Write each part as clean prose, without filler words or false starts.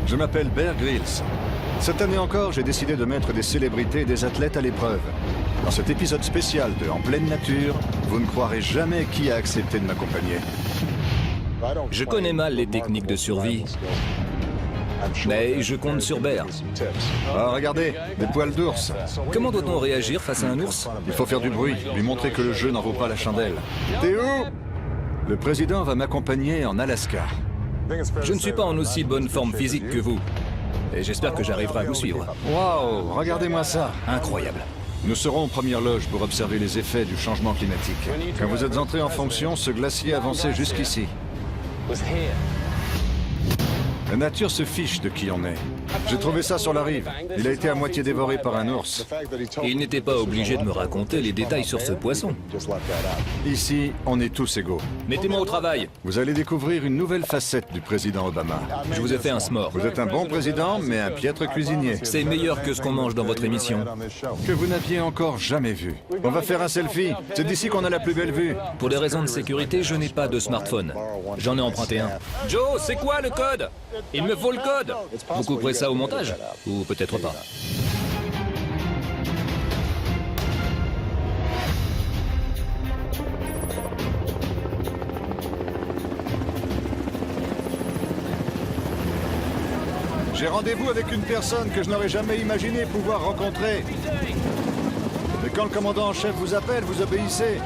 Je m'appelle Bear Grylls. Cette année encore, j'ai décidé de mettre des célébrités et des athlètes à l'épreuve. Dans cet épisode spécial de En pleine nature, vous ne croirez jamais qui a accepté de m'accompagner. Je connais mal les techniques de survie, mais je compte sur Bear. Ah, regardez, des poils d'ours. Comment doit-on réagir face à un ours? Il faut faire du bruit, lui montrer que le jeu n'en vaut pas la chandelle. T'es où? Le président va m'accompagner en Alaska. Je ne suis pas en aussi bonne forme physique que vous, et j'espère que j'arriverai à vous suivre. Waouh, regardez-moi ça. Incroyable. Nous serons en première loge pour observer les effets du changement climatique. Quand vous êtes entré en fonction, ce glacier avançait jusqu'ici. La nature se fiche de qui on est. J'ai trouvé ça sur la rive. Il a été à moitié dévoré par un ours. Et il n'était pas obligé de me raconter les détails sur ce poisson. Ici, on est tous égaux. Mettez-moi au travail. Vous allez découvrir une nouvelle facette du président Obama. Je vous ai fait un s'more. Vous êtes un bon président, mais un piètre cuisinier. C'est meilleur que ce qu'on mange dans votre émission. Que vous n'aviez encore jamais vu. On va faire un selfie. C'est d'ici qu'on a la plus belle vue. Pour des raisons de sécurité, je n'ai pas de smartphone. J'en ai emprunté un. Joe, c'est quoi le code? Il me faut le code. Vous couperez ça au montage? Ou peut-être pas. J'ai rendez-vous avec une personne que je n'aurais jamais imaginé pouvoir rencontrer. Mais quand le commandant en chef vous appelle, vous obéissez.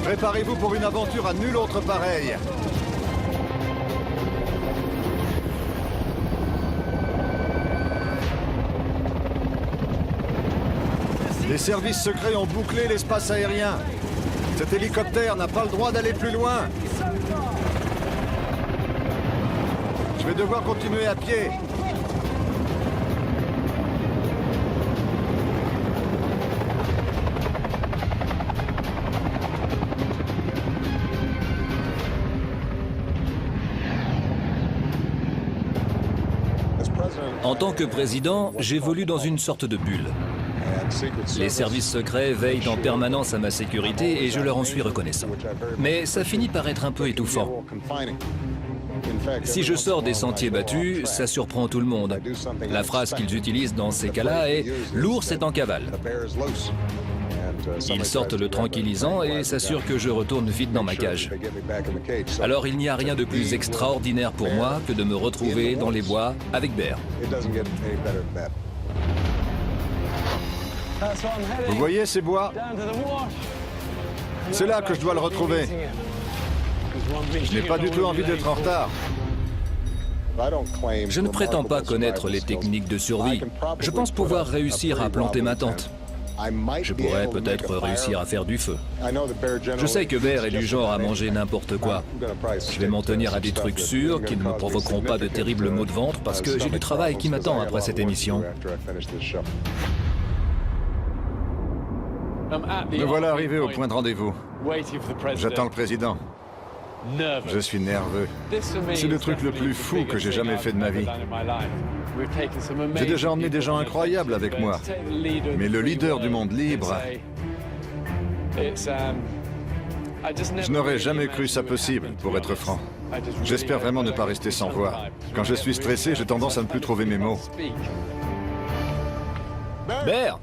Préparez-vous pour une aventure à nul autre pareille. Les services secrets ont bouclé l'espace aérien. Cet hélicoptère n'a pas le droit d'aller plus loin. Je vais devoir continuer à pied. En tant que président, j'évolue dans une sorte de bulle. Les services secrets veillent en permanence à ma sécurité et je leur en suis reconnaissant. Mais ça finit par être un peu étouffant. Si je sors des sentiers battus, ça surprend tout le monde. La phrase qu'ils utilisent dans ces cas-là est « l'ours est en cavale ». Ils sortent le tranquillisant et s'assurent que je retourne vite dans ma cage. Alors il n'y a rien de plus extraordinaire pour moi que de me retrouver dans les bois avec Bear. Vous voyez ces bois? C'est là que je dois le retrouver. Je n'ai pas du tout envie d'être en retard. Je ne prétends pas connaître les techniques de survie. Je pense pouvoir réussir à planter ma tente. Je pourrais peut-être réussir à faire du feu. Je sais que Bear est du genre à manger n'importe quoi. Je vais m'en tenir à des trucs sûrs qui ne me provoqueront pas de terribles maux de ventre parce que j'ai du travail qui m'attend après cette émission. Me voilà arrivé au point de rendez-vous. J'attends le président. Je suis nerveux. C'est le truc le plus fou que j'ai jamais fait de ma vie. J'ai déjà emmené des gens incroyables avec moi. Mais le leader du monde libre... Je n'aurais jamais cru ça possible, pour être franc. J'espère vraiment ne pas rester sans voix. Quand je suis stressé, j'ai tendance à ne plus trouver mes mots. Bear!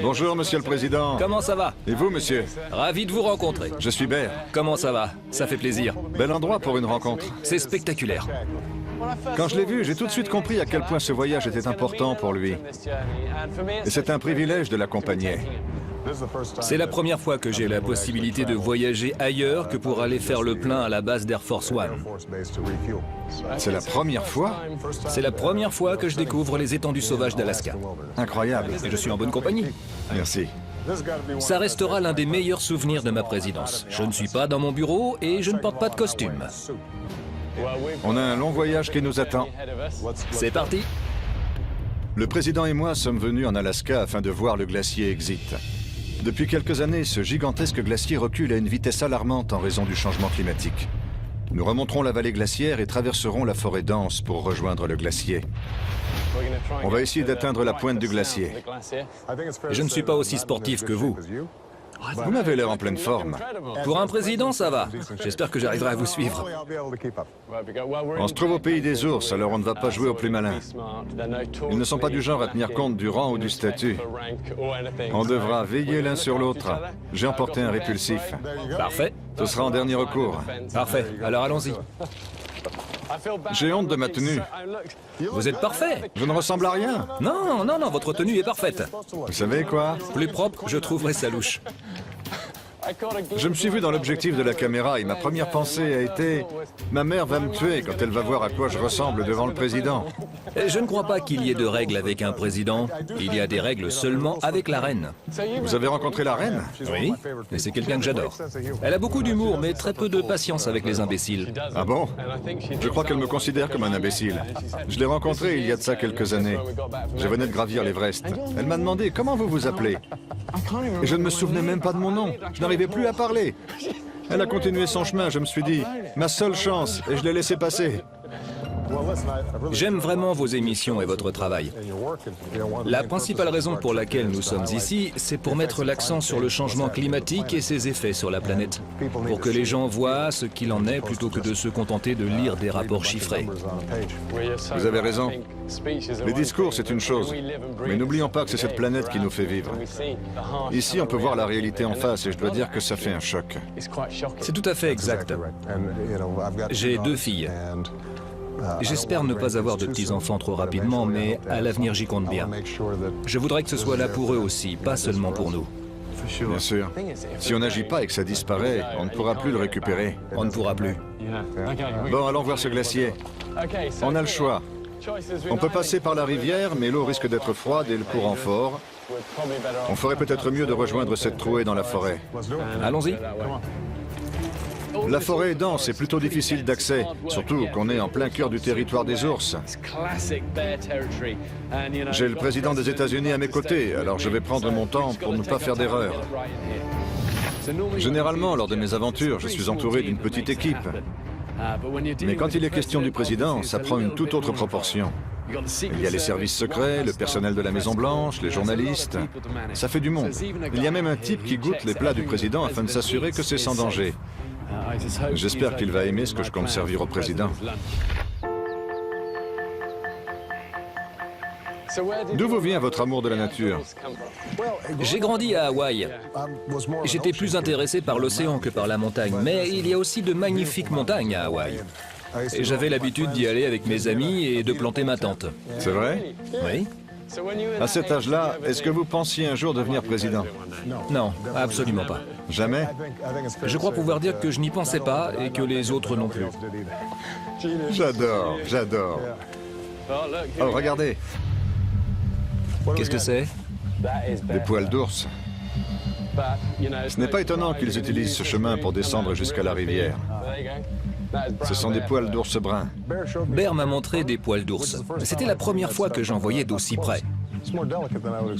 Bonjour, monsieur le président. Comment ça va? Et vous, monsieur? Ravi de vous rencontrer. Je suis Bear. Comment ça va? Ça fait plaisir. Bel endroit pour une rencontre. C'est spectaculaire. Quand je l'ai vu, j'ai tout de suite compris à quel point ce voyage était important pour lui. Et c'est un privilège de l'accompagner. C'est la première fois que j'ai la possibilité de voyager ailleurs que pour aller faire le plein à la base d'Air Force One. C'est la première fois? C'est la première fois que je découvre les étendues sauvages d'Alaska. Incroyable. Et je suis en bonne compagnie. Merci. Ça restera l'un des meilleurs souvenirs de ma présidence. Je ne suis pas dans mon bureau et je ne porte pas de costume. On a un long voyage qui nous attend. C'est parti. Le président et moi sommes venus en Alaska afin de voir le glacier Exit. Depuis quelques années, ce gigantesque glacier recule à une vitesse alarmante en raison du changement climatique. Nous remonterons la vallée glaciaire et traverserons la forêt dense pour rejoindre le glacier. On va essayer d'atteindre la pointe du glacier. Je ne suis pas aussi sportif que vous. Vous m'avez l'air en pleine forme. Pour un président, ça va. J'espère que j'arriverai à vous suivre. On se trouve au pays des ours, alors on ne va pas jouer au plus malin. Ils ne sont pas du genre à tenir compte du rang ou du statut. On devra veiller l'un sur l'autre. J'ai emporté un répulsif. Parfait. Ce sera en dernier recours. Parfait. Alors allons-y. J'ai honte de ma tenue. Vous êtes parfait. Je ne ressemble à rien. Non, non, non, votre tenue est parfaite. Vous savez quoi? Plus propre, je trouverai ça louche. Je me suis vu dans l'objectif de la caméra et ma première pensée a été « Ma mère va me tuer quand elle va voir à quoi je ressemble devant le président. Et je ne crois pas qu'il y ait de règles avec un président. Il y a des règles seulement avec la reine. » Vous avez rencontré la reine? Oui, et c'est quelqu'un que j'adore. Elle a beaucoup d'humour, mais très peu de patience avec les imbéciles. Ah bon? Je crois qu'elle me considère comme un imbécile. Je l'ai rencontrée il y a de ça quelques années. Je venais de gravir l'Everest. Elle m'a demandé « Comment vous vous appelez ?» Et je ne me souvenais même pas de mon nom. Je n'arrivais plus à parler. Elle a continué son chemin, je me suis dit « Ma seule chance » et je l'ai laissé passer. J'aime vraiment vos émissions et votre travail. La principale raison pour laquelle nous sommes ici, c'est pour mettre l'accent sur le changement climatique et ses effets sur la planète. Pour que les gens voient ce qu'il en est plutôt que de se contenter de lire des rapports chiffrés. Vous avez raison. Les discours, c'est une chose. Mais n'oublions pas que c'est cette planète qui nous fait vivre. Ici, on peut voir la réalité en face et je dois dire que ça fait un choc. C'est tout à fait exact. J'ai 2 filles. J'espère ne pas avoir de petits-enfants trop rapidement, mais à l'avenir j'y compte bien. Je voudrais que ce soit là pour eux aussi, pas seulement pour nous. Bien sûr. Si on n'agit pas et que ça disparaît, on ne pourra plus le récupérer. On ne pourra plus. Bon, allons voir ce glacier. On a le choix. On peut passer par la rivière, mais l'eau risque d'être froide et le courant fort. On ferait peut-être mieux de rejoindre cette trouée dans la forêt. Allons-y. La forêt est dense et plutôt difficile d'accès, surtout qu'on est en plein cœur du territoire des ours. J'ai le président des États-Unis à mes côtés, alors je vais prendre mon temps pour ne pas faire d'erreur. Généralement, lors de mes aventures, je suis entouré d'une petite équipe. Mais quand il est question du président, ça prend une toute autre proportion. Il y a les services secrets, le personnel de la Maison-Blanche, les journalistes. Ça fait du monde. Il y a même un type qui goûte les plats du président afin de s'assurer que c'est sans danger. J'espère qu'il va aimer ce que je compte servir au président. D'où vous vient votre amour de la nature? J'ai grandi à Hawaï. J'étais plus intéressé par l'océan que par la montagne, mais il y a aussi de magnifiques montagnes à Hawaï. Et j'avais l'habitude d'y aller avec mes amis et de planter ma tente. C'est vrai? Oui. À cet âge-là, est-ce que vous pensiez un jour devenir président? Non, absolument pas. Jamais? Je crois pouvoir dire que je n'y pensais pas et que les autres non plus. J'adore, j'adore. Oh, regardez, Qu'est-ce que c'est? des poils d'ours. Ce n'est pas étonnant qu'ils utilisent ce chemin pour descendre jusqu'à la rivière. Ce sont des poils d'ours bruns. Bear m'a montré des poils d'ours. C'était la première fois que j'en voyais d'aussi près.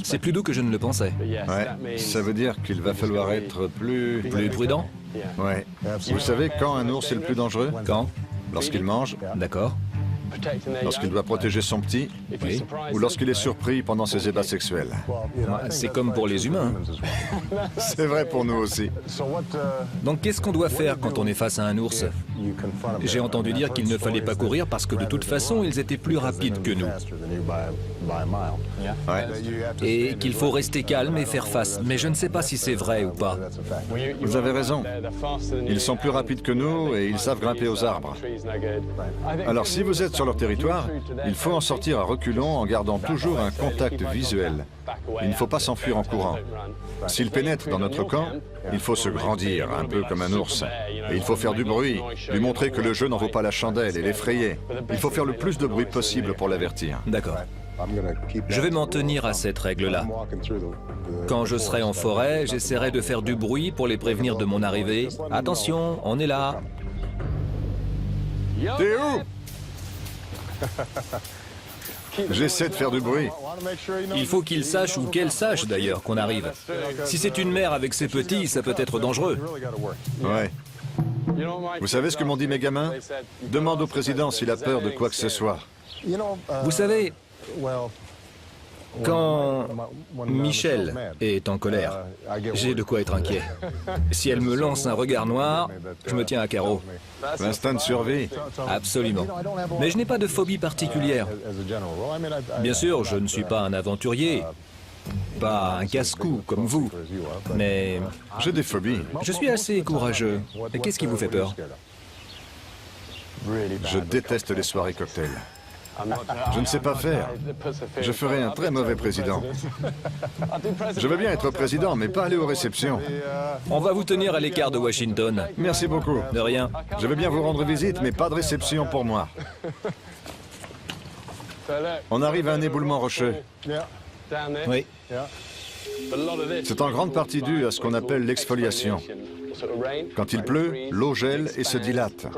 C'est plus doux que je ne le pensais. Ouais, ça veut dire qu'il va falloir être plus prudent? Ouais. Vous savez quand un ours est le plus dangereux? Quand? Lorsqu'il mange, D'accord. lorsqu'il doit protéger son petit, Oui. ou lorsqu'il est surpris pendant ses ébats sexuels. C'est comme pour les humains. C'est vrai pour nous aussi. Donc qu'est-ce qu'on doit faire quand on est face à un ours? J'ai entendu dire qu'il ne fallait pas courir parce que de toute façon, ils étaient plus rapides que nous. Ouais. Et qu'il faut rester calme et faire face. Mais je ne sais pas si c'est vrai ou pas. Vous avez raison. Ils sont plus rapides que nous et ils savent grimper aux arbres. Alors si vous êtes sur leur territoire, il faut en sortir à reculons en gardant toujours un contact visuel. Il ne faut pas s'enfuir en courant. S'ils pénètrent dans notre camp, il faut se grandir, un peu comme un ours. Et il faut faire du bruit, lui montrer que le jeu n'en vaut pas la chandelle et l'effrayer. Il faut faire le plus de bruit possible pour l'avertir. D'accord. Je vais m'en tenir à cette règle-là. Quand je serai en forêt, j'essaierai de faire du bruit pour les prévenir de mon arrivée. Attention, on est là. T'es où? J'essaie de faire du bruit. Il faut qu'ils sachent, ou qu'elles sachent d'ailleurs, qu'on arrive. Si c'est une mère avec ses petits, ça peut être dangereux. Ouais. Vous savez ce que m'ont dit mes gamins? Demande au président s'il a peur de quoi que ce soit. Vous savez, Quand Michelle est en colère, j'ai de quoi être inquiet. Si elle me lance un regard noir, je me tiens à carreau. L'instinct de survie. Absolument. Mais je n'ai pas de phobie particulière. Bien sûr, je ne suis pas un aventurier, pas un casse-cou comme vous, mais J'ai des phobies. je suis assez courageux. Et qu'est-ce qui vous fait peur? Je déteste les soirées cocktails. Je ne sais pas faire. Je ferai un très mauvais président. Je veux bien être président, mais pas aller aux réceptions. On va vous tenir à l'écart de Washington. Merci beaucoup. De rien. Je veux bien vous rendre visite, mais pas de réception pour moi. On arrive à un éboulement rocheux. Oui. C'est en grande partie dû à ce qu'on appelle l'exfoliation. Quand il pleut, l'eau gèle et se dilate.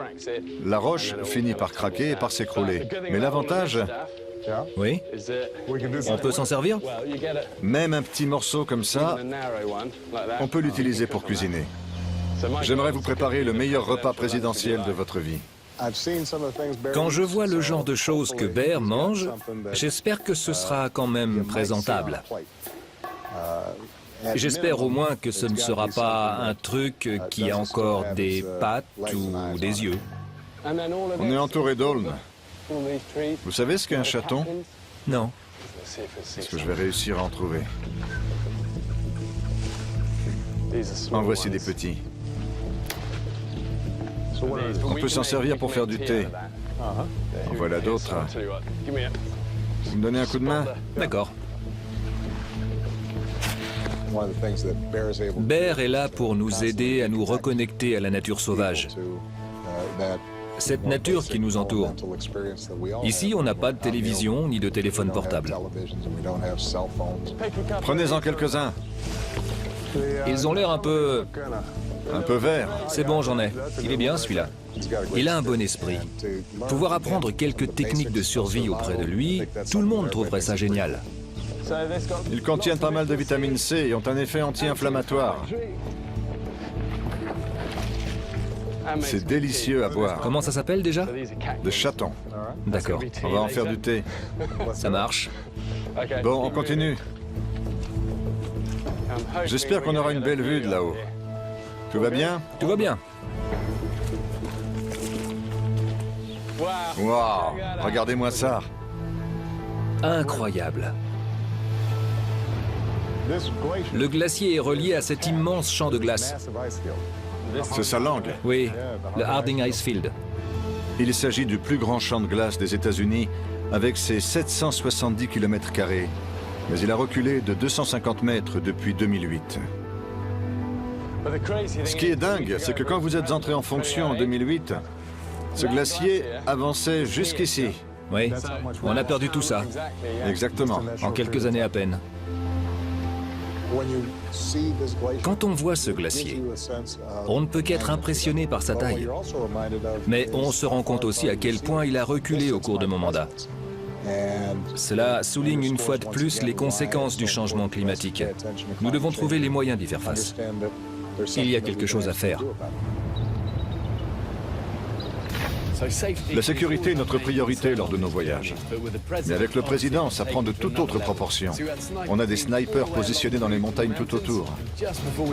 La roche finit par craquer et par s'écrouler. Mais l'avantage, Oui? On peut s'en servir? même un petit morceau comme ça, on peut l'utiliser pour cuisiner. J'aimerais vous préparer le meilleur repas présidentiel de votre vie. Quand je vois le genre de choses que Bear mange, j'espère que ce sera quand même présentable. J'espère au moins que ce ne sera pas un truc qui a encore des pattes ou des yeux. On est entouré d'aulnes. Vous savez ce qu'est un chaton? Non. Est-ce que je vais réussir à en trouver? En voici des petits. On peut s'en servir pour faire du thé. En voilà d'autres. Vous me donnez un coup de main? D'accord. Bear est là pour nous aider à nous reconnecter à la nature sauvage. Cette nature qui nous entoure. Ici, on n'a pas de télévision ni de téléphone portable. Prenez-en quelques-uns. Ils ont l'air un peu... Un peu vert. C'est bon, j'en ai. Il est bien, celui-là. Il a un bon esprit. Pouvoir apprendre quelques techniques de survie auprès de lui, tout le monde trouverait ça génial. Ils contiennent pas mal de vitamine C et ont un effet anti-inflammatoire. C'est délicieux à boire. Comment ça s'appelle déjà? Des chatons. D'accord. On va en faire du thé. Ça marche. Bon, on continue. J'espère qu'on aura une belle vue de là-haut. Tout va bien? Tout va bien. Waouh! Regardez-moi ça. Incroyable. Le glacier est relié à cet immense champ de glace. C'est sa langue. Oui, le Harding Icefield. Il s'agit du plus grand champ de glace des États-Unis avec ses 770 km². Mais il a reculé de 250 mètres depuis 2008. Ce qui est dingue, c'est que quand vous êtes entré en fonction en 2008, ce glacier avançait jusqu'ici. Oui, on a perdu tout ça, Exactement. en quelques années à peine. Quand on voit ce glacier, on ne peut qu'être impressionné par sa taille. Mais on se rend compte aussi à quel point il a reculé au cours de mon mandat. Cela souligne une fois de plus les conséquences du changement climatique. Nous devons trouver les moyens d'y faire face. Il y a quelque chose à faire. La sécurité est notre priorité lors de nos voyages. Mais avec le président, ça prend de toute autre proportion. On a des snipers positionnés dans les montagnes tout autour.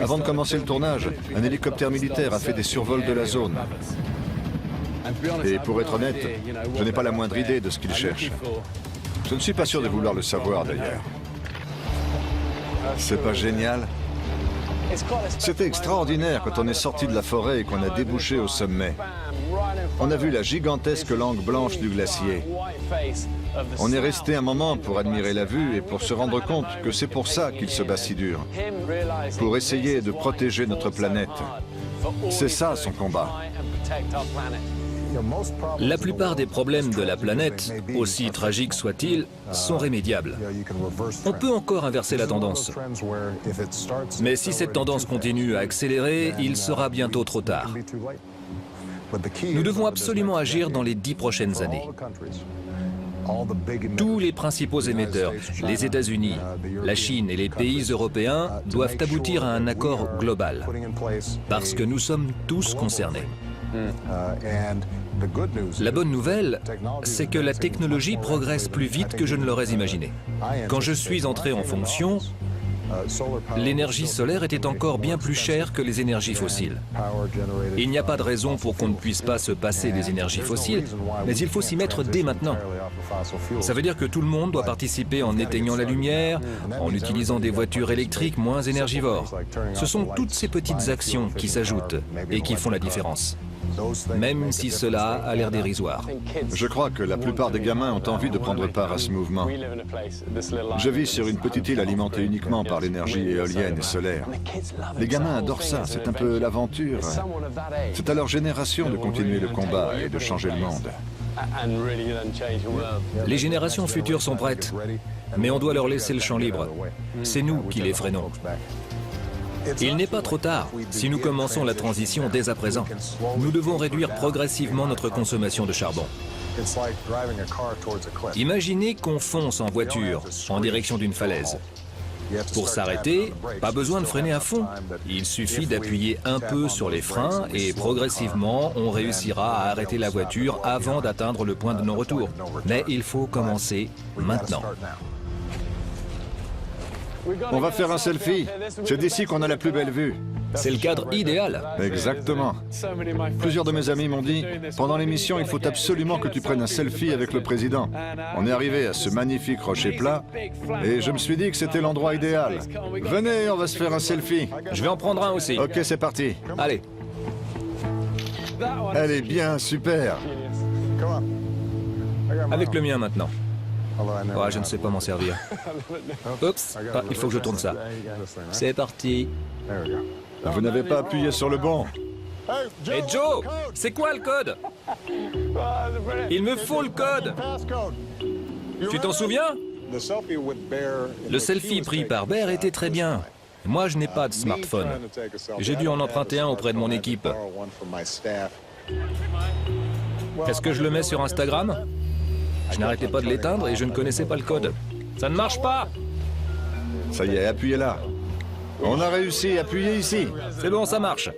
Avant de commencer le tournage, un hélicoptère militaire a fait des survols de la zone. Et pour être honnête, je n'ai pas la moindre idée de ce qu'il cherche. Je ne suis pas sûr de vouloir le savoir d'ailleurs. C'est pas génial? C'était extraordinaire quand on est sorti de la forêt et qu'on a débouché au sommet. On a vu la gigantesque langue blanche du glacier. On est resté un moment pour admirer la vue et pour se rendre compte que c'est pour ça qu'il se bat si dur. Pour essayer de protéger notre planète. C'est ça son combat. La plupart des problèmes de la planète, aussi tragiques soient-ils, sont rémédiables. On peut encore inverser la tendance. Mais si cette tendance continue à accélérer, il sera bientôt trop tard. Nous devons absolument agir dans les 10 prochaines années. Tous les principaux émetteurs, les États-Unis, la Chine et les pays européens doivent aboutir à un accord global, parce que nous sommes tous concernés. La bonne nouvelle, c'est que la technologie progresse plus vite que je ne l'aurais imaginé. Quand je suis entré en fonction, l'énergie solaire était encore bien plus chère que les énergies fossiles. Il n'y a pas de raison pour qu'on ne puisse pas se passer des énergies fossiles, mais il faut s'y mettre dès maintenant. Ça veut dire que tout le monde doit participer en éteignant la lumière, en utilisant des voitures électriques moins énergivores. Ce sont toutes ces petites actions qui s'ajoutent et qui font la différence. Même si cela a l'air dérisoire. Je crois que la plupart des gamins ont envie de prendre part à ce mouvement. Je vis sur une petite île alimentée uniquement par l'énergie éolienne et solaire. Les gamins adorent ça, c'est un peu l'aventure. C'est à leur génération de continuer le combat et de changer le monde. Les générations futures sont prêtes, mais on doit leur laisser le champ libre. C'est nous qui les freinons. Il n'est pas trop tard si nous commençons la transition dès à présent. Nous devons réduire progressivement notre consommation de charbon. Imaginez qu'on fonce en voiture en direction d'une falaise. Pour s'arrêter, pas besoin de freiner à fond. Il suffit d'appuyer un peu sur les freins et progressivement, on réussira à arrêter la voiture avant d'atteindre le point de non-retour. Mais il faut commencer maintenant. On va faire un selfie. C'est d'ici qu'on a la plus belle vue. C'est le cadre idéal. Exactement. Plusieurs de mes amis m'ont dit, pendant l'émission, il faut absolument que tu prennes un selfie avec le président. On est arrivé à ce magnifique rocher plat et je me suis dit que c'était l'endroit idéal. Venez, on va se faire un selfie. Je vais en prendre un aussi. Ok, c'est parti. Allez. Elle est bien, super. Avec le mien maintenant. Ouais, je ne sais pas m'en servir. Oups, ah, il faut que je tourne ça. C'est parti. Vous n'avez pas appuyé sur le bon. Hey Joe, c'est quoi le code? Il me faut le code. Tu t'en souviens? Le selfie pris par Bear était très bien. Moi, je n'ai pas de smartphone. J'ai dû en emprunter un auprès de mon équipe. Est-ce que je le mets sur Instagram? Je n'arrêtais pas de l'éteindre et je ne connaissais pas le code. Ça ne marche pas! Ça y est, appuyez là. On a réussi, appuyez ici. C'est bon, ça marche.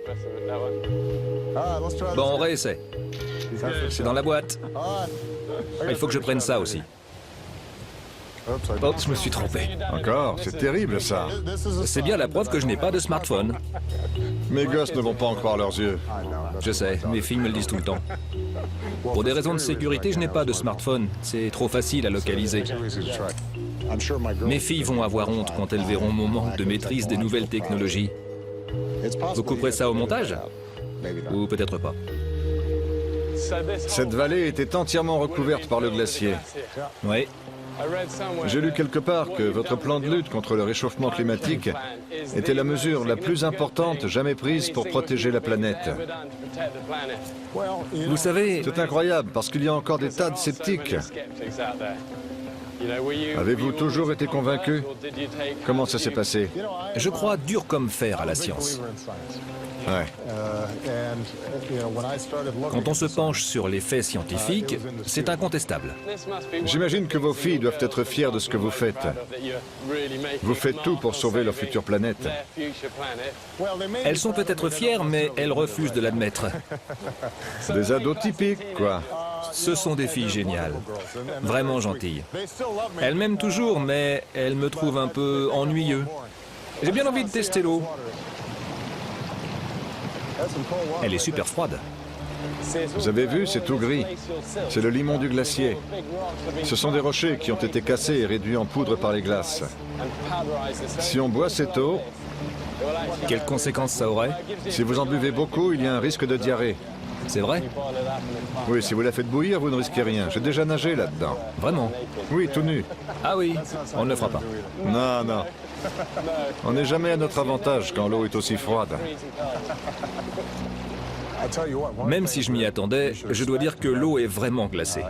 Bon, on réessaie. C'est dans la boîte. Il faut que je prenne ça aussi. Oh, je me suis trompé. Encore? C'est terrible ça. C'est bien la preuve que je n'ai pas de smartphone. Mes gosses ne vont pas en croire leurs yeux. Je sais, mes filles me le disent tout le temps. Pour des raisons de sécurité, je n'ai pas de smartphone. C'est trop facile à localiser. Mes filles vont avoir honte quand elles verront mon manque de maîtrise des nouvelles technologies. Vous couperez ça au montage? Ou peut-être pas. Cette vallée était entièrement recouverte par le glacier. Oui. J'ai lu quelque part que votre plan de lutte contre le réchauffement climatique était la mesure la plus importante jamais prise pour protéger la planète. Vous savez... C'est incroyable parce qu'il y a encore des tas de sceptiques. Avez-vous toujours été convaincu? Comment ça s'est passé? Je crois dur comme fer à la science. Ouais. Quand on se penche sur les faits scientifiques, c'est incontestable. J'imagine que vos filles doivent être fières de ce que vous faites. Vous faites tout pour sauver leur future planète. Elles sont peut-être fières, mais elles refusent de l'admettre. Des ados typiques, quoi. Ce sont des filles géniales, vraiment gentilles. Elles m'aiment toujours, mais elles me trouvent un peu ennuyeux. J'ai bien envie de tester l'eau. Elle est super froide. Vous avez vu, c'est tout gris. C'est le limon du glacier. Ce sont des rochers qui ont été cassés et réduits en poudre par les glaces. Si on boit cette eau, quelles conséquences ça aurait? Si vous en buvez beaucoup, il y a un risque de diarrhée. C'est vrai? Oui, si vous la faites bouillir, vous ne risquez rien. J'ai déjà nagé là-dedans. Vraiment? Oui, tout nu. Ah oui, on ne le fera pas. Non, non. On n'est jamais à notre avantage quand l'eau est aussi froide. Même si je m'y attendais, je dois dire que l'eau est vraiment glacée.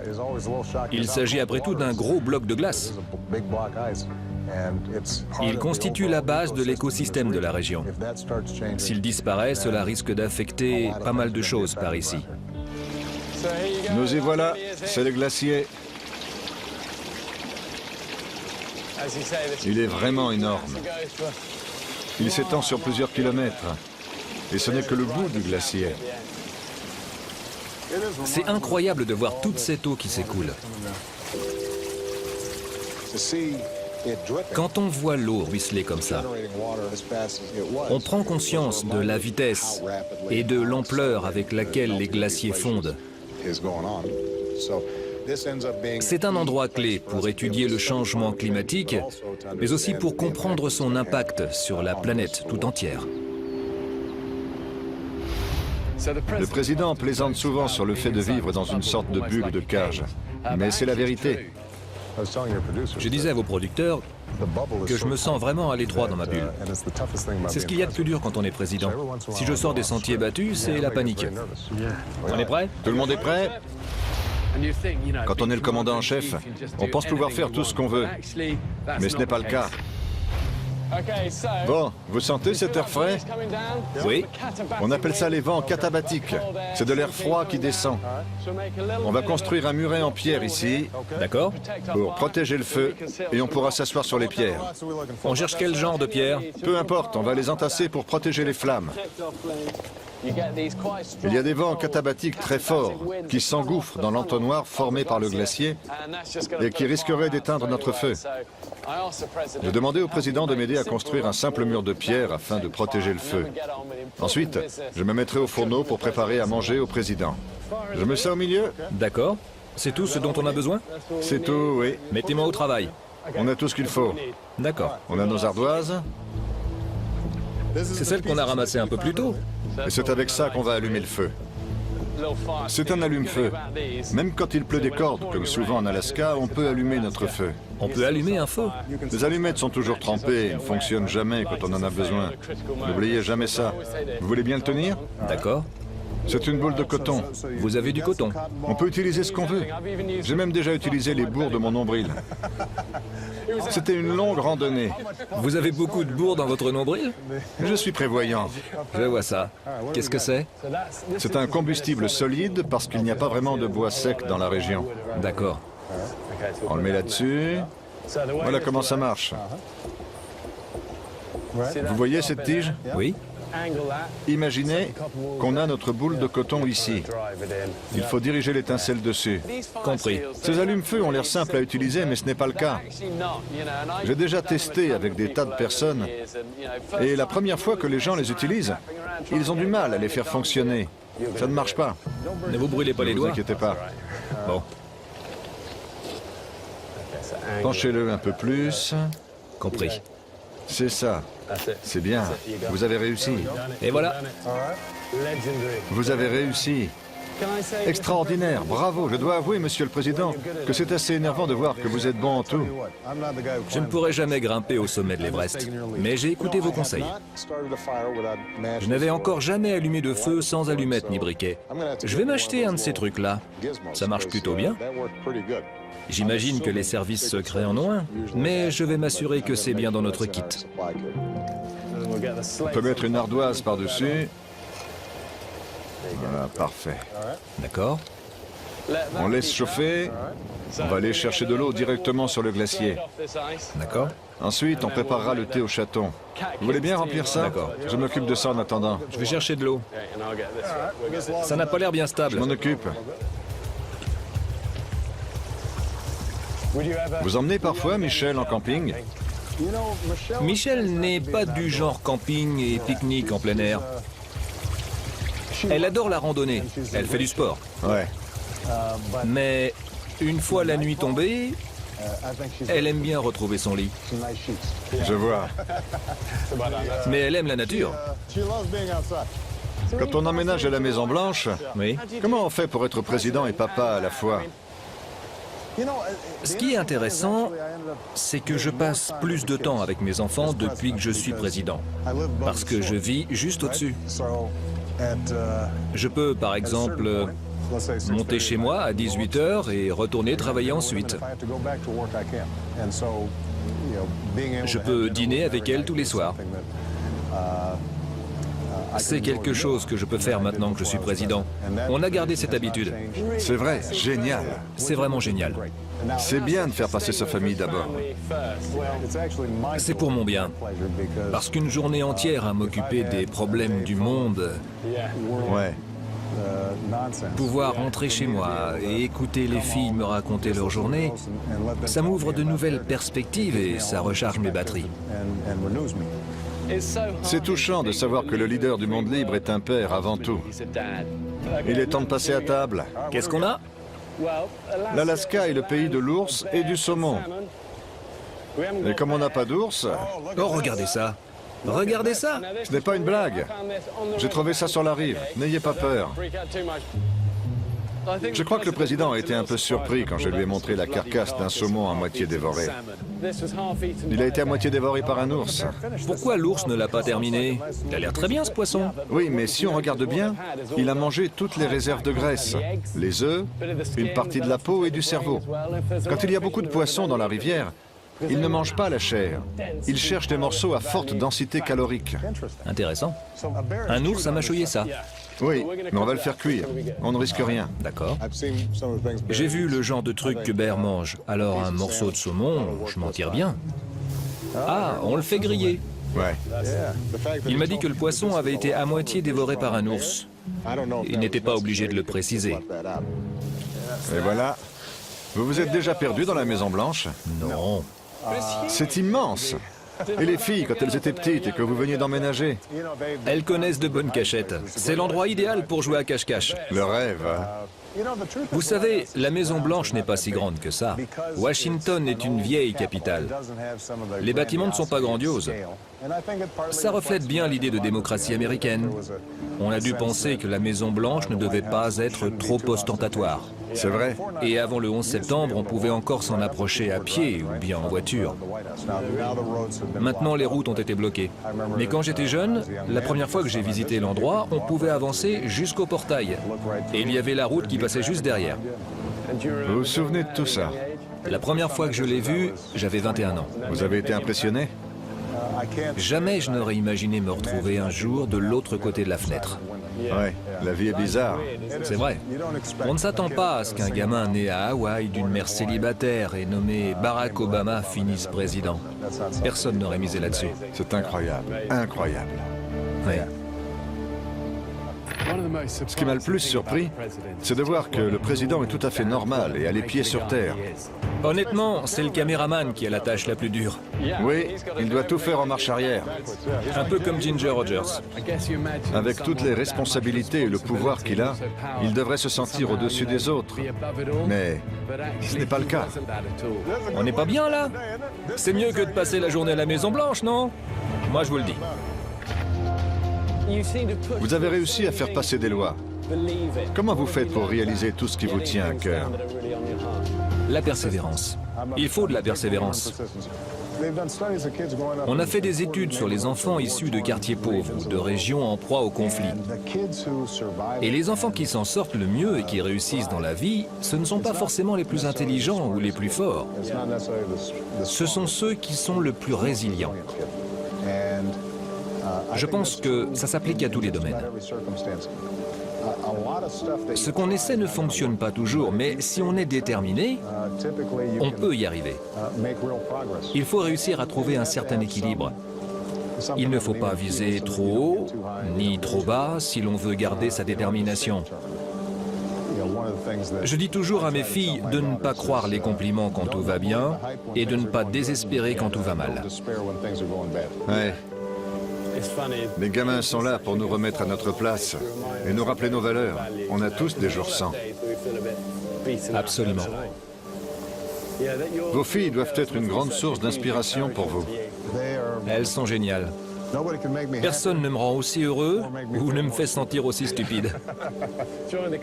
Il s'agit après tout d'un gros bloc de glace. Il constitue la base de l'écosystème de la région. S'il disparaît, cela risque d'affecter pas mal de choses par ici. Nous y voilà, c'est le glacier. Il est vraiment énorme. Il s'étend sur plusieurs kilomètres. Et ce n'est que le bout du glacier. C'est incroyable de voir toute cette eau qui s'écoule. Quand on voit l'eau ruisseler comme ça, on prend conscience de la vitesse et de l'ampleur avec laquelle les glaciers fondent. C'est un endroit clé pour étudier le changement climatique, mais aussi pour comprendre son impact sur la planète tout entière. Le président plaisante souvent sur le fait de vivre dans une sorte de bulle de cage. Mais c'est la vérité. Je disais à vos producteurs que je me sens vraiment à l'étroit dans ma bulle. C'est ce qu'il y a de plus dur quand on est président. Si je sors des sentiers battus, c'est la panique. On est prêt? Tout le monde est prêt? Quand on est le commandant en chef, on pense pouvoir faire tout ce qu'on veut. Mais ce n'est pas le cas. Bon, vous sentez cet air frais? Oui. On appelle ça les vents catabatiques. C'est de l'air froid qui descend. On va construire un muret en pierre ici, D'accord. pour protéger le feu, et on pourra s'asseoir sur les pierres. On cherche quel genre de pierre? Peu importe, on va les entasser pour protéger les flammes. Il y a des vents catabatiques très forts qui s'engouffrent dans l'entonnoir formé par le glacier et qui risqueraient d'éteindre notre feu. J'ai demandé au président de m'aider à construire un simple mur de pierre afin de protéger le feu. Ensuite, je me mettrai au fourneau pour préparer à manger au président. Je me sers au milieu? D'accord. C'est tout ce dont on a besoin? C'est tout, oui. Mettez-moi au travail. On a tout ce qu'il faut. D'accord. On a nos ardoises, C'est celle qu'on a ramassée un peu plus tôt. et c'est avec ça qu'on va allumer le feu. C'est un allume-feu. Même quand il pleut des cordes, comme souvent en Alaska, on peut allumer notre feu. On peut allumer un feu. Les allumettes sont toujours trempées et ne fonctionnent jamais quand on en a besoin. N'oubliez jamais ça. Vous voulez bien le tenir? D'accord. C'est une boule de coton. Vous avez du coton. On peut utiliser ce qu'on veut. J'ai même déjà utilisé les bourres de mon nombril. C'était une longue randonnée. Vous avez beaucoup de bourre dans votre nombril? Je suis prévoyant. Je vois ça. Qu'est-ce que c'est? C'est un combustible solide parce qu'il n'y a pas vraiment de bois sec dans la région. D'accord. On le met là-dessus. Voilà comment ça marche. Vous voyez cette tige? Oui. Imaginez qu'on a notre boule de coton ici. Il faut diriger l'étincelle dessus. Compris. Ces allumes-feu ont l'air simples à utiliser, mais ce n'est pas le cas. J'ai déjà testé avec des tas de personnes, et la première fois que les gens les utilisent, ils ont du mal à les faire fonctionner. Ça ne marche pas. Ne vous brûlez pas les Ne vous doigts. inquiétez pas. Bon. Penchez-le un peu plus. Compris. C'est ça. C'est bien. Vous avez réussi. Et voilà. Vous avez réussi. Extraordinaire. Bravo. Je dois avouer, Monsieur le Président, que c'est assez énervant de voir que vous êtes bon en tout. Je ne pourrai jamais grimper au sommet de l'Everest, mais j'ai écouté vos conseils. Je n'avais encore jamais allumé de feu sans allumette ni briquet. Je vais m'acheter un de ces trucs-là. Ça marche plutôt bien. J'imagine que les services secrets en ont un, mais je vais m'assurer que c'est bien dans notre kit. On peut mettre une ardoise par-dessus. Voilà, parfait. D'accord? On laisse chauffer. On va aller chercher de l'eau directement sur le glacier. D'accord? Ensuite, on préparera le thé au chaton. Vous voulez bien remplir ça? D'accord. Je m'occupe de ça en attendant. Je vais chercher de l'eau. Ça n'a pas l'air bien Je stable. m'en occupe. Vous emmenez parfois Michel en camping? Michel n'est pas du genre camping et pique-nique en plein air. Elle adore la randonnée. Elle fait du sport. Ouais. Mais une fois la nuit tombée, elle aime bien retrouver son lit. Je vois. Mais elle aime la nature. Quand on emménage à la Maison Blanche, Oui. comment on fait pour être président et papa à la fois? Ce qui est intéressant, c'est que je passe plus de temps avec mes enfants depuis que je suis président. Parce que je vis juste au-dessus. Je peux, par exemple, monter chez moi à 18 h et retourner travailler ensuite. Je peux dîner avec elle tous les soirs. C'est quelque chose que je peux faire maintenant que je suis président. On a gardé cette habitude. C'est vrai, génial. C'est vraiment génial. C'est bien de faire passer sa famille d'abord. C'est pour mon bien. Parce qu'une journée entière à m'occuper des problèmes du monde, Ouais. Pouvoir rentrer chez moi et écouter les filles me raconter leur journée, ça m'ouvre de nouvelles perspectives et ça recharge mes batteries. C'est touchant de savoir que le leader du monde libre est un père avant tout. Il est temps de passer à table. Qu'est-ce qu'on a? L'Alaska est le pays de l'ours et du saumon. Et comme on n'a pas d'ours, Oh, regardez ça! Regardez ça! ce n'est pas une blague. J'ai trouvé ça sur la rive. N'ayez pas peur. Je crois que le président a été un peu surpris quand je lui ai montré la carcasse d'un saumon à moitié dévoré. Il a été à moitié dévoré par un ours. Pourquoi l'ours ne l'a pas terminé? Il a l'air très bien, ce poisson. Oui, mais si on regarde bien, il a mangé toutes les réserves de graisse, les œufs, une partie de la peau et du cerveau. Quand il y a beaucoup de poissons dans la rivière, ils ne mangent pas la chair. Ils cherchent des morceaux à forte densité calorique. Intéressant. Un ours a mâchouillé ça. Oui, mais on va le faire cuire. On ne risque rien. D'accord. J'ai vu le genre de truc que Bear mange. Alors un morceau de saumon, je m'en tire bien. Ah, on le fait griller. Ouais. Il m'a dit que le poisson avait été à moitié dévoré par un ours. Il n'était pas obligé de le préciser. Et voilà. Vous vous êtes déjà perdu dans la Maison Blanche? Non. C'est immense. Et les filles, quand elles étaient petites et que vous veniez d'emménager? Elles connaissent de bonnes cachettes. C'est l'endroit idéal pour jouer à cache-cache. Le rêve. Vous savez, la Maison Blanche n'est pas si grande que ça. Washington est une vieille capitale. Les bâtiments ne sont pas grandioses. Ça reflète bien l'idée de démocratie américaine. On a dû penser que la Maison Blanche ne devait pas être trop ostentatoire. C'est vrai. Et avant le 11 septembre, on pouvait encore s'en approcher à pied ou bien en voiture. Maintenant, les routes ont été bloquées. Mais quand j'étais jeune, la première fois que j'ai visité l'endroit, on pouvait avancer jusqu'au portail. Et il y avait la route qui passait juste derrière. Vous vous souvenez de tout ça? La première fois que je l'ai vu, j'avais 21 ans. Vous avez été impressionné? Jamais je n'aurais imaginé me retrouver un jour de l'autre côté de la fenêtre. Ouais, la vie est bizarre. C'est vrai. On ne s'attend pas à ce qu'un gamin né à Hawaï d'une mère célibataire et nommé Barack Obama finisse président. Personne n'aurait misé là-dessus. C'est incroyable, incroyable. Oui. Ce qui m'a le plus surpris, c'est de voir que le président est tout à fait normal et a les pieds sur terre. Honnêtement, c'est le caméraman qui a la tâche la plus dure. Oui, il doit tout faire en marche arrière. Un peu comme Ginger Rogers. Avec toutes les responsabilités et le pouvoir qu'il a, il devrait se sentir au-dessus des autres. Mais ce n'est pas le cas. On n'est pas bien là? C'est mieux que de passer la journée à la Maison Blanche, non? Moi, je vous le dis. Vous avez réussi à faire passer des lois. Comment vous faites pour réaliser tout ce qui vous tient à cœur? La persévérance. Il faut de la persévérance. On a fait des études sur les enfants issus de quartiers pauvres ou de régions en proie au conflit. Et les enfants qui s'en sortent le mieux et qui réussissent dans la vie, ce ne sont pas forcément les plus intelligents ou les plus forts. Ce sont ceux qui sont le plus résilients. Je pense que ça s'applique à tous les domaines. Ce qu'on essaie ne fonctionne pas toujours, mais si on est déterminé, on peut y arriver. Il faut réussir à trouver un certain équilibre. Il ne faut pas viser trop haut, ni trop bas, si l'on veut garder sa détermination. Je dis toujours à mes filles de ne pas croire les compliments quand tout va bien et de ne pas désespérer quand tout va mal. Ouais. Les gamins sont là pour nous remettre à notre place et nous rappeler nos valeurs. On a tous des jours sans. Absolument. Vos filles doivent être une grande source d'inspiration pour vous. Elles sont géniales. Personne ne me rend aussi heureux ou ne me fait sentir aussi stupide.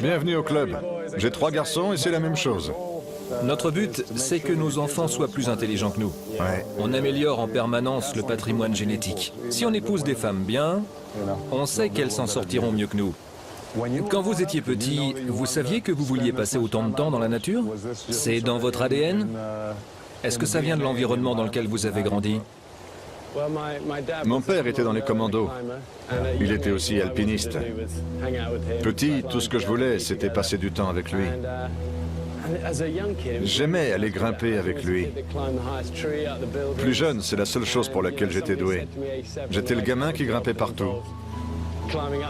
Bienvenue au club. J'ai 3 garçons et c'est la même chose. Notre but, c'est que nos enfants soient plus intelligents que nous. Ouais. On améliore en permanence le patrimoine génétique. Si on épouse des femmes bien, on sait qu'elles s'en sortiront mieux que nous. Quand vous étiez petit, vous saviez que vous vouliez passer autant de temps dans la nature? C'est dans votre ADN? Est-ce que ça vient de l'environnement dans lequel vous avez grandi? Mon père était dans les commandos. Il était aussi alpiniste. Petit, tout ce que je voulais, c'était passer du temps avec lui. J'aimais aller grimper avec lui. Plus jeune, c'est la seule chose pour laquelle j'étais doué. J'étais le gamin qui grimpait partout.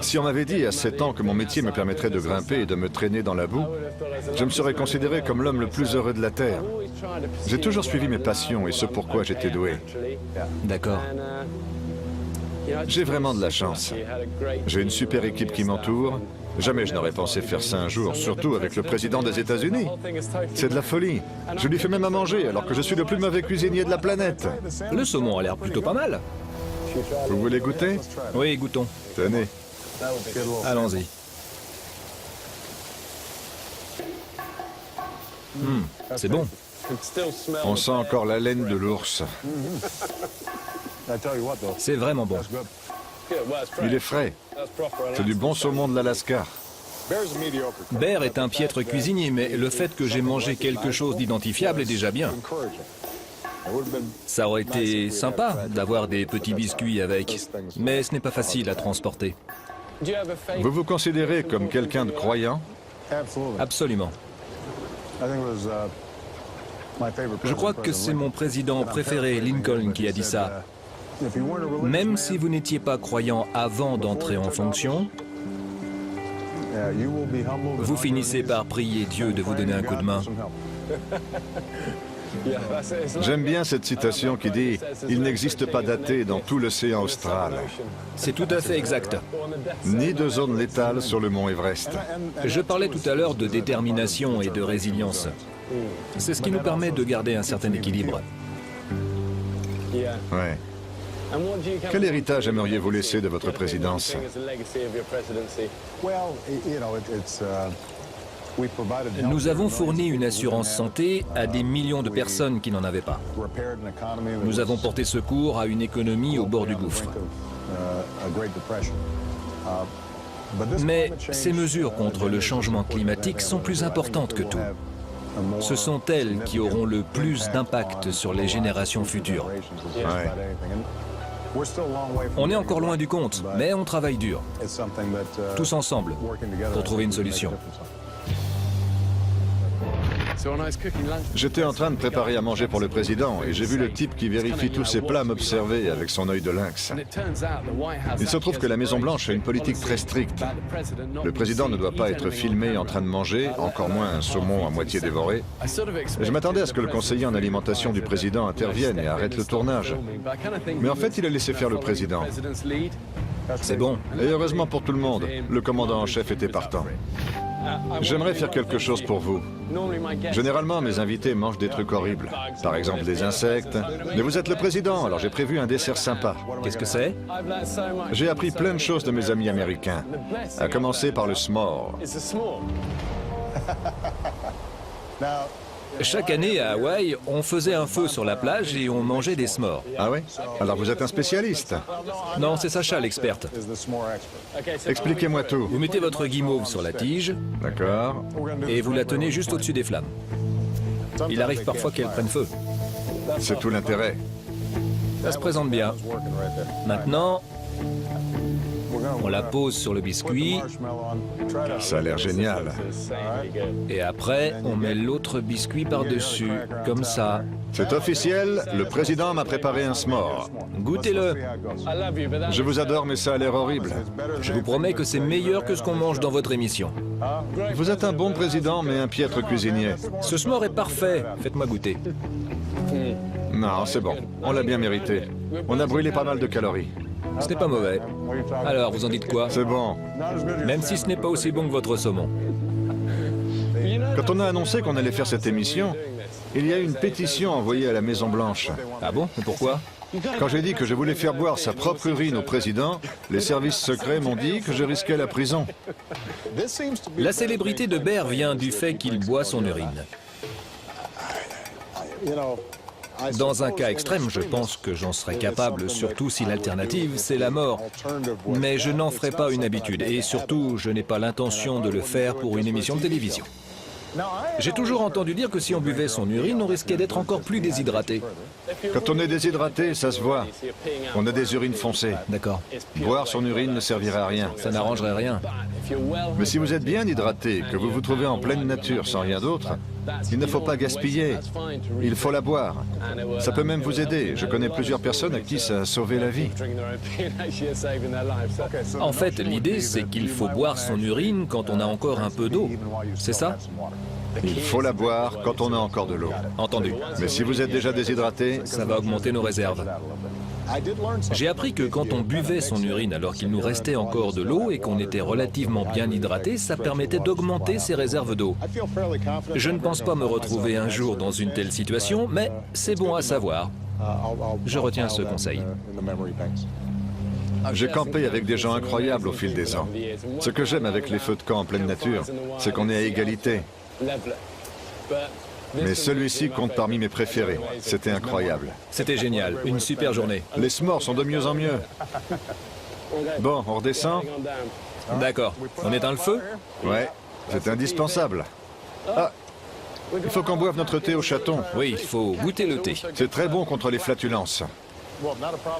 Si on m'avait dit à 7 ans que mon métier me permettrait de grimper et de me traîner dans la boue, je me serais considéré comme l'homme le plus heureux de la Terre. J'ai toujours suivi mes passions et ce pourquoi j'étais doué. D'accord. J'ai vraiment de la chance. J'ai une super équipe qui m'entoure. Jamais je n'aurais pensé faire ça un jour, surtout avec le président des États-Unis. C'est de la folie. Je lui fais même à manger alors que je suis le plus mauvais cuisinier de la planète. Le saumon a l'air plutôt pas mal. Vous voulez goûter? Oui, goûtons. Tenez. Allons-y. C'est bon. On sent encore la laine de l'ours. C'est vraiment bon. Il est frais. C'est du bon saumon de l'Alaska. Bear est un piètre cuisinier, mais le fait que j'ai mangé quelque chose d'identifiable est déjà bien. Ça aurait été sympa d'avoir des petits biscuits avec, mais ce n'est pas facile à transporter. Vous vous considérez comme quelqu'un de croyant? Absolument. Je crois que c'est mon président préféré, Lincoln, qui a dit ça. Même si vous n'étiez pas croyant avant d'entrer en fonction, vous finissez par prier Dieu de vous donner un coup de main. J'aime bien cette citation qui dit « Il n'existe pas d'athée dans tout l'océan austral, C'est tout à fait exact. ni de zone létale sur le mont Everest. Je parlais tout à l'heure de détermination et de résilience. C'est ce qui nous permet de garder un certain équilibre. » Ouais. Quel héritage aimeriez-vous laisser de votre présidence? Nous avons fourni une assurance santé à des millions de personnes qui n'en avaient pas. Nous avons porté secours à une économie au bord du gouffre. Mais ces mesures contre le changement climatique sont plus importantes que tout. Ce sont elles qui auront le plus d'impact sur les générations futures. Ouais. On est encore loin du compte, mais on travaille dur, tous ensemble, pour trouver une solution. J'étais en train de préparer à manger pour le président et j'ai vu le type qui vérifie tous ses plats m'observer avec son œil de lynx. Il se trouve que la Maison-Blanche a une politique très stricte. Le président ne doit pas être filmé en train de manger, encore moins un saumon à moitié dévoré. Et je m'attendais à ce que le conseiller en alimentation du président intervienne et arrête le tournage. Mais en fait, il a laissé faire le président. C'est bon. Et heureusement pour tout le monde, le commandant en chef était partant. J'aimerais faire quelque chose pour vous. Généralement, mes invités mangent des trucs horribles. Par exemple, des insectes. Mais vous êtes le président, alors j'ai prévu un dessert sympa. Qu'est-ce que c'est? J'ai appris plein de choses de mes amis américains. À commencer par le s'more. Chaque année à Hawaï, on faisait un feu sur la plage et on mangeait des s'mores. Ah oui? Alors vous êtes un spécialiste. Non, c'est Sacha l'experte. Expliquez-moi tout. Vous mettez votre guimauve sur la tige D'accord. et vous la tenez juste au-dessus des flammes. Il arrive parfois qu'elle prenne feu. C'est tout l'intérêt. Ça se présente bien. Maintenant, on la pose sur le biscuit Ça a l'air génial. et après, on met l'autre biscuit par-dessus, comme ça. C'est officiel, le président m'a préparé un s'more. Goûtez-le. Je vous adore, mais ça a l'air horrible. Je vous promets que c'est meilleur que ce qu'on mange dans votre émission. Vous êtes un bon président, mais un piètre cuisinier. Ce s'more est parfait. Faites-moi goûter. Non, c'est bon. On l'a bien mérité. On a brûlé pas mal de calories. Ce n'est pas mauvais. Alors, vous en dites quoi? C'est bon. Même si ce n'est pas aussi bon que votre saumon. Quand on a annoncé qu'on allait faire cette émission, il y a eu une pétition envoyée à la Maison-Blanche. Ah bon? Et pourquoi? Quand j'ai dit que je voulais faire boire sa propre urine au président, les services secrets m'ont dit que je risquais la prison. La célébrité de Bear vient du fait qu'il boit son urine. Dans un cas extrême, je pense que j'en serais capable, surtout si l'alternative, c'est la mort. Mais je n'en ferai pas une habitude, et surtout, je n'ai pas l'intention de le faire pour une émission de télévision. J'ai toujours entendu dire que si on buvait son urine, on risquait d'être encore plus déshydraté. Quand on est déshydraté, ça se voit. On a des urines foncées. D'accord. Boire son urine ne servirait à rien. Ça n'arrangerait rien. Mais si vous êtes bien hydraté, que vous vous trouvez en pleine nature sans rien d'autre, il ne faut pas gaspiller. Il faut la boire. Ça peut même vous aider. Je connais plusieurs personnes à qui ça a sauvé la vie. En fait, l'idée, c'est qu'il faut boire son urine quand on a encore un peu d'eau. C'est ça? Il faut la boire quand on a encore de l'eau. Entendu. Mais si vous êtes déjà déshydraté, Ça va augmenter nos réserves. J'ai appris que quand on buvait son urine alors qu'il nous restait encore de l'eau et qu'on était relativement bien hydraté, ça permettait d'augmenter ses réserves d'eau. Je ne pense pas me retrouver un jour dans une telle situation, mais c'est bon à savoir. Je retiens ce conseil. j'ai campé avec des gens incroyables au fil des ans. Ce que j'aime avec les feux de camp en pleine nature, c'est qu'on est à égalité. Mais celui-ci compte parmi mes préférés. C'était incroyable. C'était génial, une super journée. Les s'mores sont de mieux en mieux. Bon, on redescend? D'accord. On éteint le feu? Ouais, c'est indispensable. Ah, il faut qu'on boive notre thé au chaton. Oui, il faut goûter le thé. C'est très bon contre les flatulences.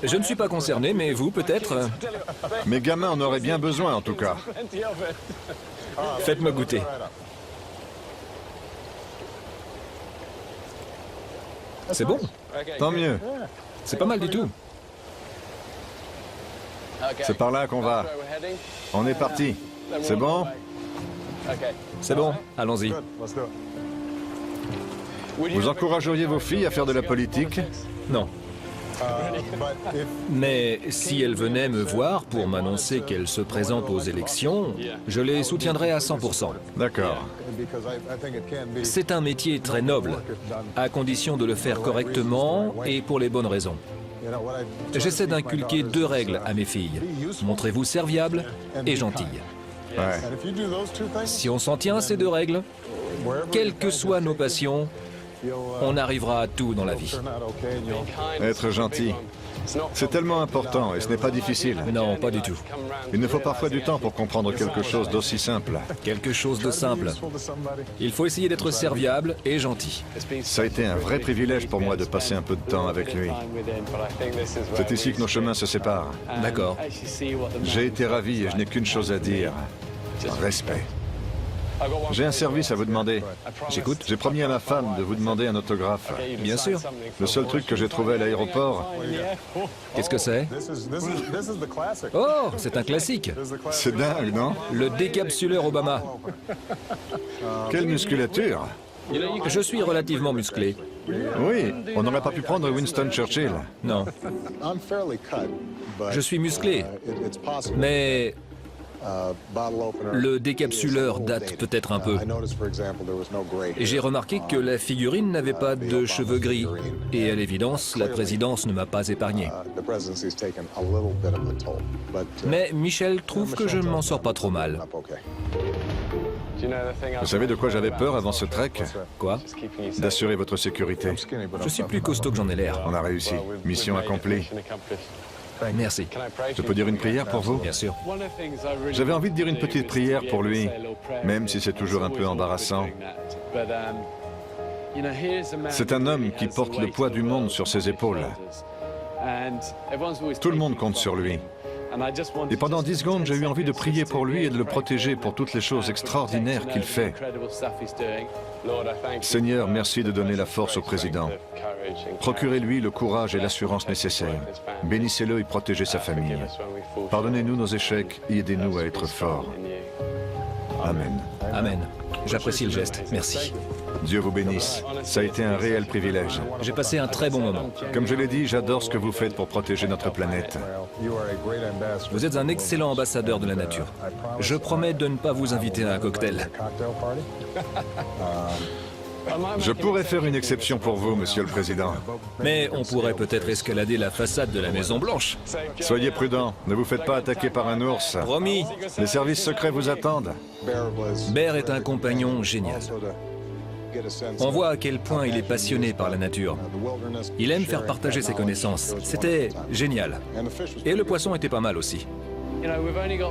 Je ne suis pas concerné, mais vous, peut-être? Mes gamins en auraient bien besoin, en tout cas. Faites-moi goûter. C'est bon? Tant mieux. C'est pas mal du tout. C'est par là qu'on va. On est parti. C'est bon? C'est bon, allons-y. Vous encourageriez vos filles à faire de la politique? Non. Mais si elles venaient me voir pour m'annoncer qu'elles se présentent aux élections, je les soutiendrais à 100%. D'accord. C'est un métier très noble, à condition de le faire correctement et pour les bonnes raisons. J'essaie d'inculquer 2 règles à mes filles. Montrez-vous serviable et gentille. Ouais. Si on s'en tient à ces 2 règles, quelles que soient nos passions, on arrivera à tout dans la vie. Être gentil. C'est tellement important et ce n'est pas difficile. Non, pas du tout. Il nous faut parfois du temps pour comprendre quelque chose d'aussi simple. Quelque chose de simple. Il faut essayer d'être serviable et gentil. Ça a été un vrai privilège pour moi de passer un peu de temps avec lui. C'est ici que nos chemins se séparent. D'accord. J'ai été ravi et je n'ai qu'une chose à dire. Respect. J'ai un service à vous demander. J'écoute. J'ai promis à ma femme de vous demander un autographe. Bien sûr. Le seul truc que j'ai trouvé à l'aéroport, Qu'est-ce que c'est? Oh, c'est un classique. c'est dingue, non? Le décapsuleur Obama. Quelle musculature! Je suis relativement musclé. Oui, on n'aurait pas pu prendre Winston Churchill. Non. Je suis musclé. Mais le décapsuleur date peut-être un peu. Et j'ai remarqué que la figurine n'avait pas de cheveux gris. Et à l'évidence, la présidence ne m'a pas épargné. Mais Michel trouve que je ne m'en sors pas trop mal. Vous savez de quoi j'avais peur avant ce trek? Quoi? D'assurer votre sécurité. Je suis plus costaud que j'en ai l'air. On a réussi. Mission accomplie. Merci. Je peux dire une prière pour vous? Bien sûr. J'avais envie de dire une petite prière pour lui, même si c'est toujours un peu embarrassant. C'est un homme qui porte le poids du monde sur ses épaules. Tout le monde compte sur lui. Et pendant 10 secondes, j'ai eu envie de prier pour lui et de le protéger pour toutes les choses extraordinaires qu'il fait. Seigneur, merci de donner la force au président. Procurez-lui le courage et l'assurance nécessaires. Bénissez-le et protégez sa famille. Pardonnez-nous nos échecs et aidez-nous à être forts. Amen. Amen. J'apprécie le geste. Merci. Dieu vous bénisse. Ça a été un réel privilège. J'ai passé un très bon moment. Comme je l'ai dit, j'adore ce que vous faites pour protéger notre planète. Vous êtes un excellent ambassadeur de la nature. Je promets de ne pas vous inviter à un cocktail. Je pourrais faire une exception pour vous, Monsieur le Président. Mais on pourrait peut-être escalader la façade de la Maison Blanche. Soyez prudent, ne vous faites pas attaquer par un ours. Promis. Les services secrets vous attendent. Bear est un compagnon génial. On voit à quel point il est passionné par la nature. Il aime faire partager ses connaissances. C'était génial. Et le poisson était pas mal aussi.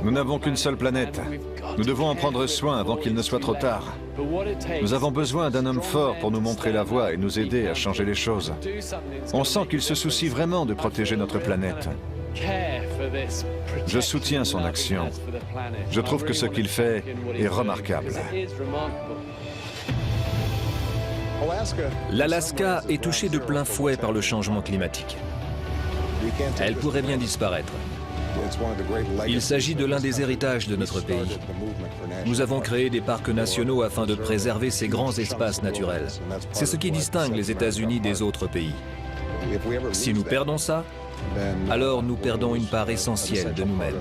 Nous n'avons qu'une seule planète. Nous devons en prendre soin avant qu'il ne soit trop tard. Nous avons besoin d'un homme fort pour nous montrer la voie et nous aider à changer les choses. On sent qu'il se soucie vraiment de protéger notre planète. Je soutiens son action. Je trouve que ce qu'il fait est remarquable. L'Alaska est touchée de plein fouet par le changement climatique. Elle pourrait bien disparaître. Il s'agit de l'un des héritages de notre pays. Nous avons créé des parcs nationaux afin de préserver ces grands espaces naturels. C'est ce qui distingue les États-Unis des autres pays. Si nous perdons ça, alors nous perdons une part essentielle de nous-mêmes.